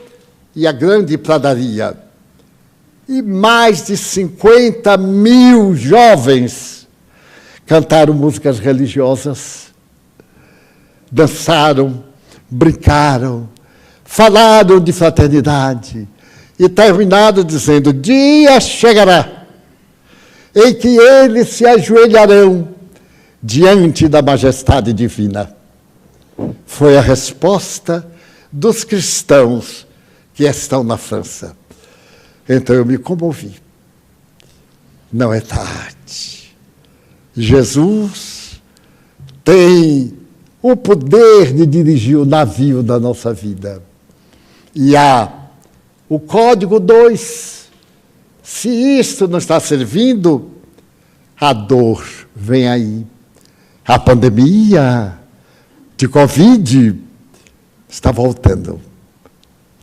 e a grande pradaria. E mais de 50 mil jovens cantaram músicas religiosas, dançaram, brincaram, falaram de fraternidade e terminaram dizendo, dia chegará em que eles se ajoelharão diante da majestade divina. Foi a resposta dos cristãos que estão na França. Então eu me comovi. Não é tarde. Jesus tem o poder de dirigir o navio da nossa vida. E há o código 2. Se isto não está servindo, a dor vem aí. A pandemia de Covid está voltando.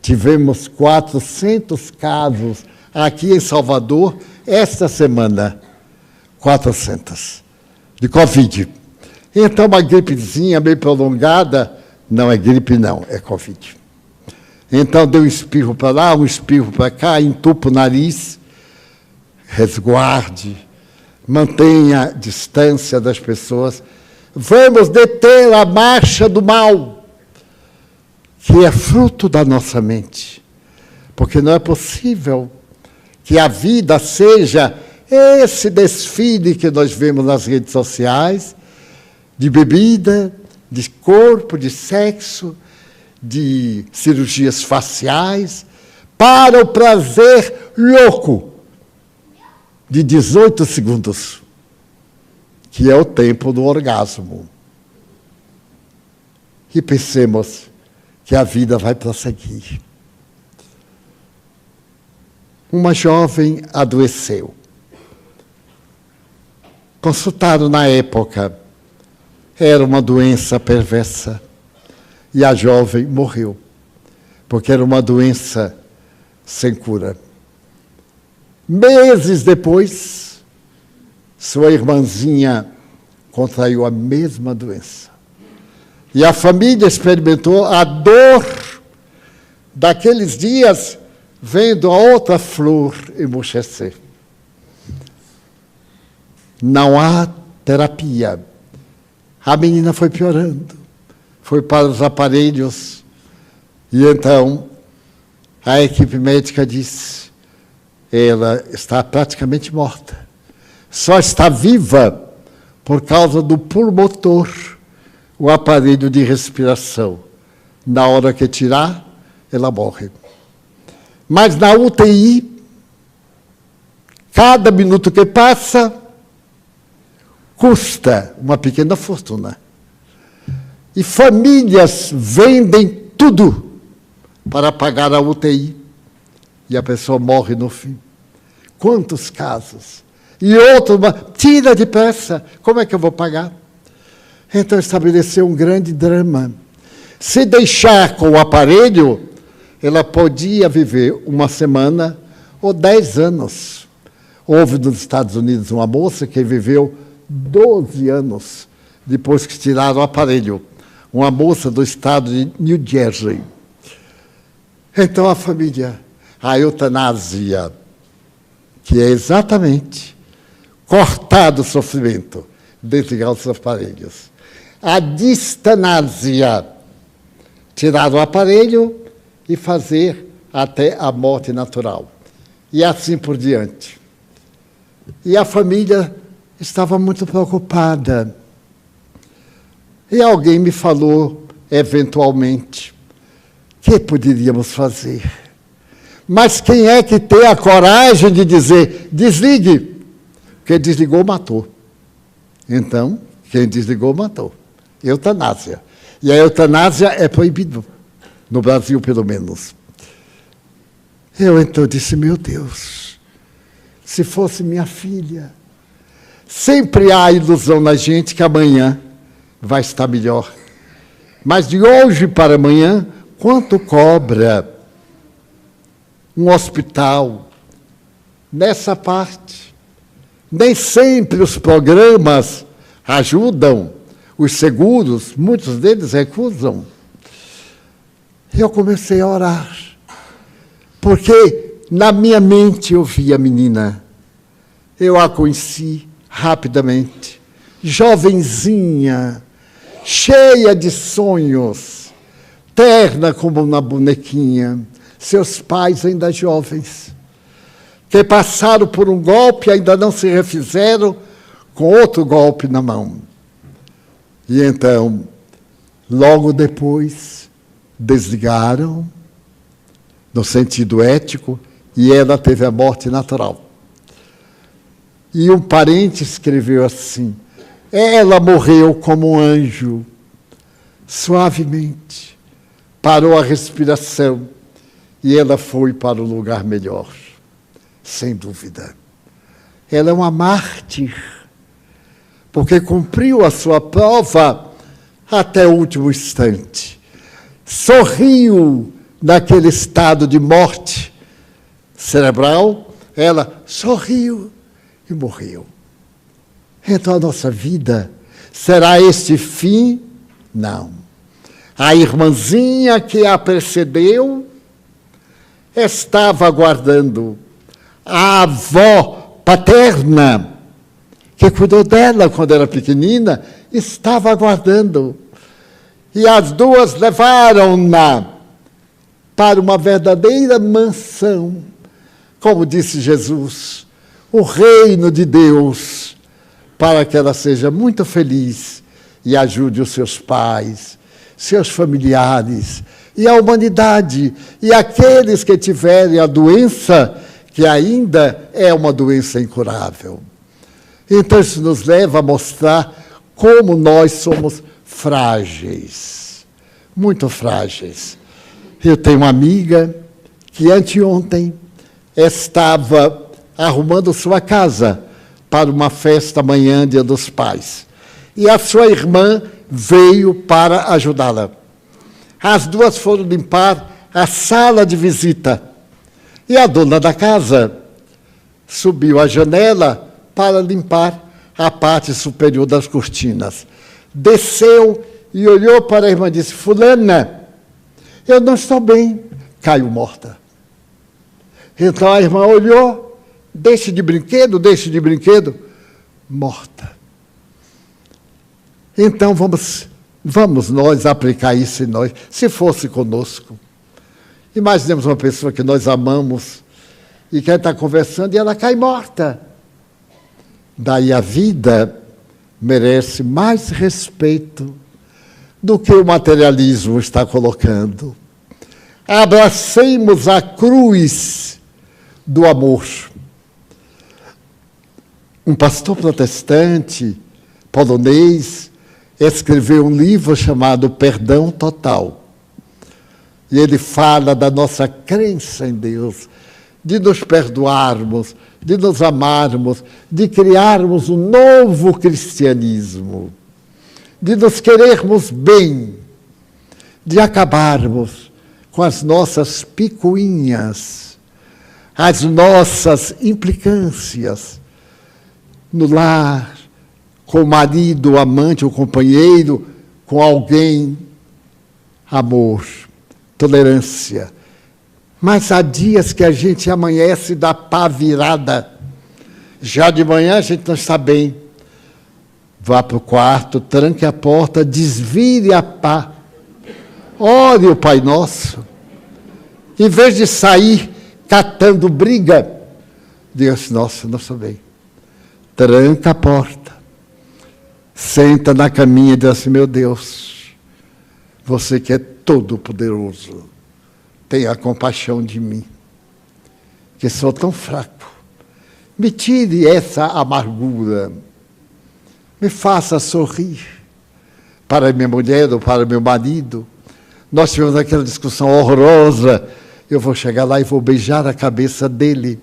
Tivemos 400 casos aqui em Salvador esta semana. 400 de Covid. Então, uma gripezinha meio prolongada, não é gripe não, é Covid. Então, deu um espirro para lá, um espirro para cá, entupa o nariz, resguarde, mantenha a distância das pessoas. Vamos deter a marcha do mal, que é fruto da nossa mente. Porque não é possível que a vida seja esse desfile que nós vemos nas redes sociais, de bebida, de corpo, de sexo, de cirurgias faciais, para o prazer louco de 18 segundos. Que é o tempo do orgasmo. E pensemos que a vida vai prosseguir. Uma jovem adoeceu. Consultaram na época, era uma doença perversa. E a jovem morreu, porque era uma doença sem cura. Meses depois, sua irmãzinha contraiu a mesma doença. E a família experimentou a dor daqueles dias, vendo a outra flor emurchecer. Não há terapia. A menina foi piorando, foi para os aparelhos, e então a equipe médica disse, ela está praticamente morta. Só está viva por causa do pulmotor, o aparelho de respiração. Na hora que tirar, ela morre. Mas na UTI, cada minuto que passa, custa uma pequena fortuna. E famílias vendem tudo para pagar a UTI. E a pessoa morre no fim. Quantos casos? E outro, tira depressa, como é que eu vou pagar? Então estabeleceu um grande drama. Se deixar com o aparelho, ela podia viver uma semana ou 10 anos. Houve nos Estados Unidos uma moça que viveu 12 anos depois que tiraram o aparelho. Uma moça do estado de New Jersey. Então a família, a eutanásia, que é exatamente cortar do sofrimento, desligar os aparelhos. A distanásia, tirar o aparelho e fazer até a morte natural. E assim por diante. E a família estava muito preocupada. E alguém me falou, eventualmente, que poderíamos fazer? Mas quem é que tem a coragem de dizer, desligue? Quem desligou, matou. Então, quem desligou, matou. Eutanásia. E a eutanásia é proibida, no Brasil, pelo menos. Eu, então, disse, meu Deus, se fosse minha filha, sempre há a ilusão na gente que amanhã vai estar melhor. Mas de hoje para amanhã, quanto cobra um hospital nessa parte? Nem sempre os programas ajudam, os seguros, muitos deles recusam. Eu comecei a orar, porque na minha mente eu vi a menina. Eu a conheci rapidamente, jovenzinha, cheia de sonhos, terna como uma bonequinha, seus pais ainda jovens, que passaram por um golpe e ainda não se refizeram, com outro golpe na mão. E então, logo depois, desligaram, no sentido ético, e ela teve a morte natural. E um parente escreveu assim, ela morreu como um anjo, suavemente, parou a respiração, e ela foi para o lugar melhor, sem dúvida. Ela é uma mártir, porque cumpriu a sua prova até o último instante. Sorriu naquele estado de morte cerebral, ela sorriu e morreu. Então a nossa vida será este fim? Não. A irmãzinha que a precedeu estava aguardando. A avó paterna, que cuidou dela quando era pequenina, estava aguardando. E as duas levaram-na para uma verdadeira mansão. Como disse Jesus, o reino de Deus, para que ela seja muito feliz e ajude os seus pais, seus familiares, e a humanidade, e aqueles que tiverem a doença, que ainda é uma doença incurável. Então, isso nos leva a mostrar como nós somos frágeis, muito frágeis. Eu tenho uma amiga que anteontem estava arrumando sua casa para uma festa amanhã, Dia dos Pais. E a sua irmã veio para ajudá-la. As duas foram limpar a sala de visita. E a dona da casa subiu à janela para limpar a parte superior das cortinas. Desceu e olhou para a irmã e disse, fulana, eu não estou bem. Caiu morta. Então a irmã olhou, deixe de brinquedo, morta. Então vamos nós aplicar isso em nós, se fosse conosco. Imaginemos uma pessoa que nós amamos e quer estar conversando e ela cai morta. Daí a vida merece mais respeito do que o materialismo está colocando. Abracemos a cruz do amor. Um pastor protestante polonês escreveu um livro chamado Perdão Total. E ele fala da nossa crença em Deus, de nos perdoarmos, de nos amarmos, de criarmos um novo cristianismo, de nos querermos bem, de acabarmos com as nossas picuinhas, as nossas implicâncias no lar, com o marido, o amante, o companheiro, com alguém, amor, tolerância. Mas há dias que a gente amanhece da pá virada. Já de manhã a gente não está bem. vá para o quarto, tranque a porta, desvire a pá. Ore o Pai Nosso. Em vez de sair catando briga, diga assim, nossa, não sou bem. Tranca a porta. Senta na caminha e diz assim, meu Deus, você que é todo poderoso, tenha compaixão de mim, que sou tão fraco. Me tire essa amargura. Me faça sorrir. Para minha mulher ou para meu marido. Nós tivemos aquela discussão horrorosa. Eu vou chegar lá e vou beijar a cabeça dele.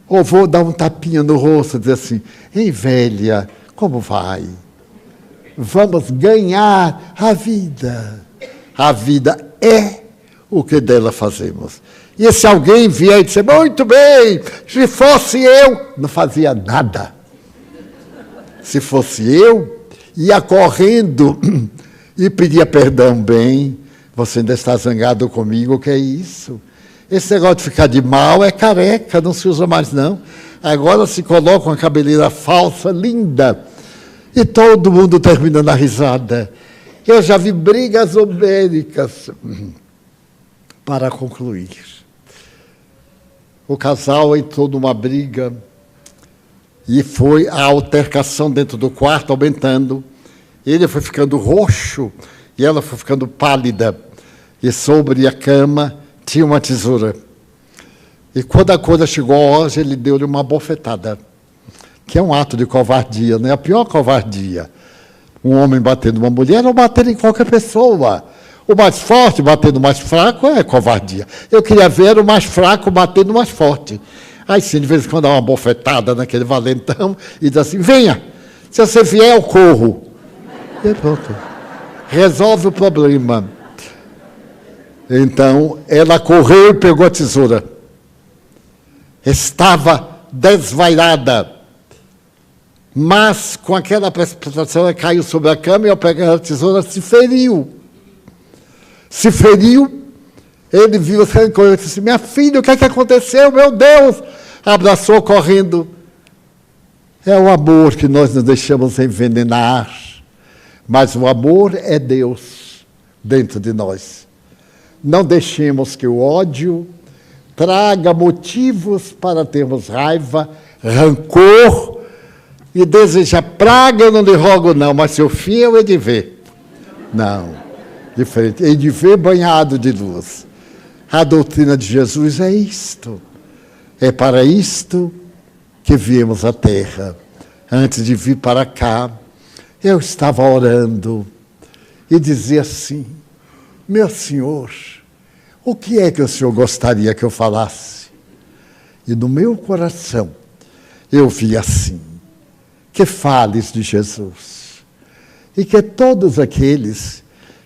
Ou vou dar um tapinha no rosto e dizer assim, ei, velha, como vai? Vamos ganhar a vida. A vida é o que dela fazemos. E se alguém vier e disser, muito bem, se fosse eu, não fazia nada. Se fosse eu, ia correndo e pedia perdão. Bem, você ainda está zangado comigo, o que é isso? Esse negócio de ficar de mal é careca, não se usa mais não. Agora se coloca uma cabeleira falsa, linda, e todo mundo termina na risada. Eu já vi brigas homéricas. Para concluir, o casal entrou numa briga e foi a altercação dentro do quarto aumentando. Ele foi ficando roxo e ela foi ficando pálida. E sobre a cama tinha uma tesoura. E quando a coisa chegou a hora, ele deu-lhe uma bofetada, que é um ato de covardia, né? A pior covardia. Um homem batendo uma mulher ou batendo em qualquer pessoa. O mais forte batendo o mais fraco é covardia. Eu queria ver o mais fraco batendo o mais forte. Aí sim, de vez em quando dá uma bofetada naquele valentão e diz assim, venha, se você vier eu corro. E pronto. Resolve o problema. Então, ela correu e pegou a tesoura. Estava desvairada. Mas, com aquela precipitação, ela caiu sobre a cama e, ao pegar a tesoura, se feriu. Se feriu, ele viu sangue correndo e disse, minha filha, o que é que aconteceu? Meu Deus! Abraçou correndo. É o amor que nós nos deixamos envenenar. Mas o amor é Deus dentro de nós. Não deixemos que o ódio traga motivos para termos raiva, rancor e desejar praga. Eu não lhe rogo não, mas seu filho é de ver. Não. Diferente, e de ver banhado de luz. A doutrina de Jesus é isto. É para isto que viemos à Terra. Antes de vir para cá, eu estava orando e dizia assim, meu Senhor, o que é que o Senhor gostaria que eu falasse? E no meu coração, eu vi assim, que fales de Jesus. E que todos aqueles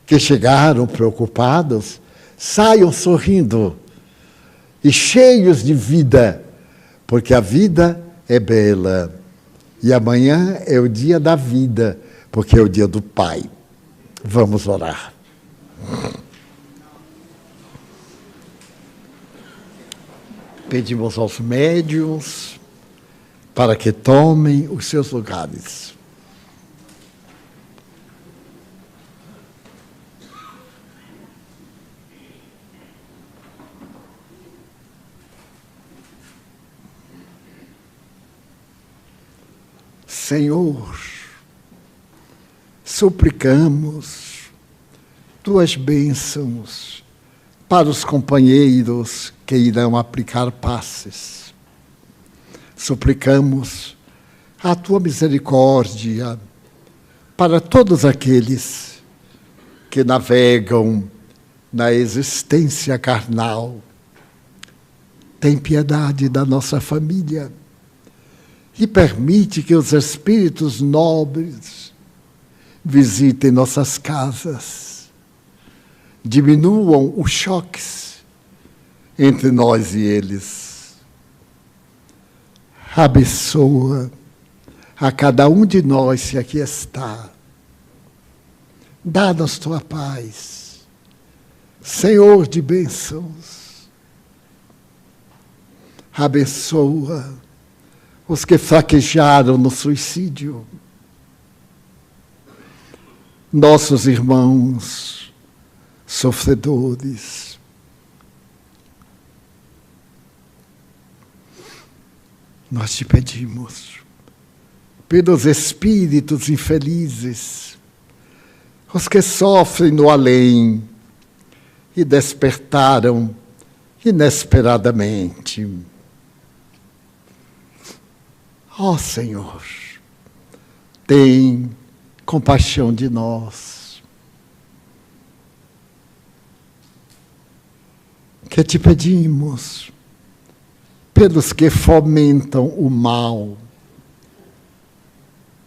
que chegaram preocupados, saiam sorrindo e cheios de vida, porque a vida é bela. E amanhã é o dia da vida, porque é o dia do Pai. Vamos orar. Pedimos aos médiuns para que tomem os seus lugares. Senhor, suplicamos tuas bênçãos para os companheiros que irão aplicar passes. Suplicamos a tua misericórdia para todos aqueles que navegam na existência carnal. Tem piedade da nossa família. E permite que os espíritos nobres visitem nossas casas, diminuam os choques entre nós e eles. Abençoa a cada um de nós que aqui está. Dá-nos tua paz, Senhor de bênçãos. Abençoa os que fraquejaram no suicídio. nossos irmãos sofredores. Nós te pedimos pelos espíritos infelizes, os que sofrem no além e despertaram inesperadamente. Ó Senhor, tem compaixão de nós. Que te pedimos pelos que fomentam o mal,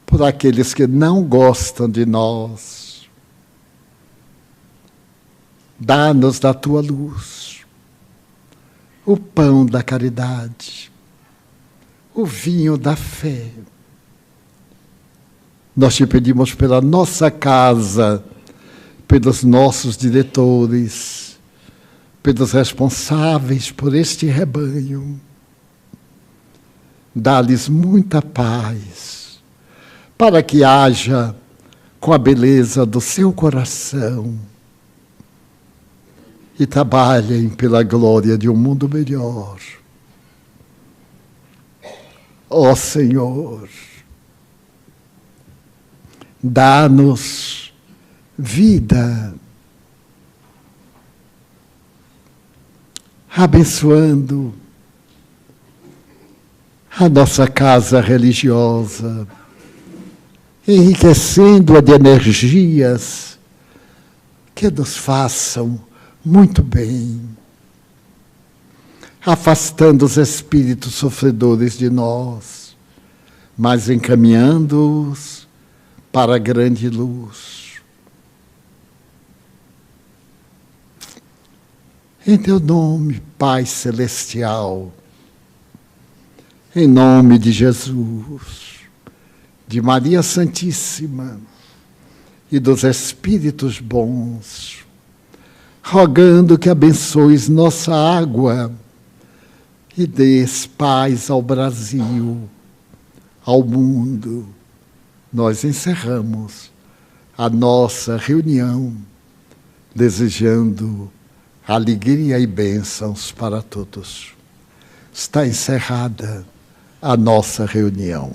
por aqueles que não gostam de nós. Dá-nos da tua luz o pão da caridade, o vinho da fé. Nós te pedimos pela nossa casa, pelos nossos diretores, pelos responsáveis por este rebanho. Dá-lhes muita paz, para que haja, com a beleza do seu coração, e trabalhem pela glória de um mundo melhor. Ó Senhor, dá-nos vida, abençoando a nossa casa religiosa, enriquecendo-a de energias que nos façam muito bem, afastando os espíritos sofredores de nós, mas encaminhando-os para a grande luz. Em teu nome, Pai Celestial, em nome de Jesus, de Maria Santíssima e dos Espíritos bons, rogando que abençoes nossa água e dês paz ao Brasil, ao mundo, nós encerramos a nossa reunião, desejando alegria e bênçãos para todos. Está encerrada a nossa reunião.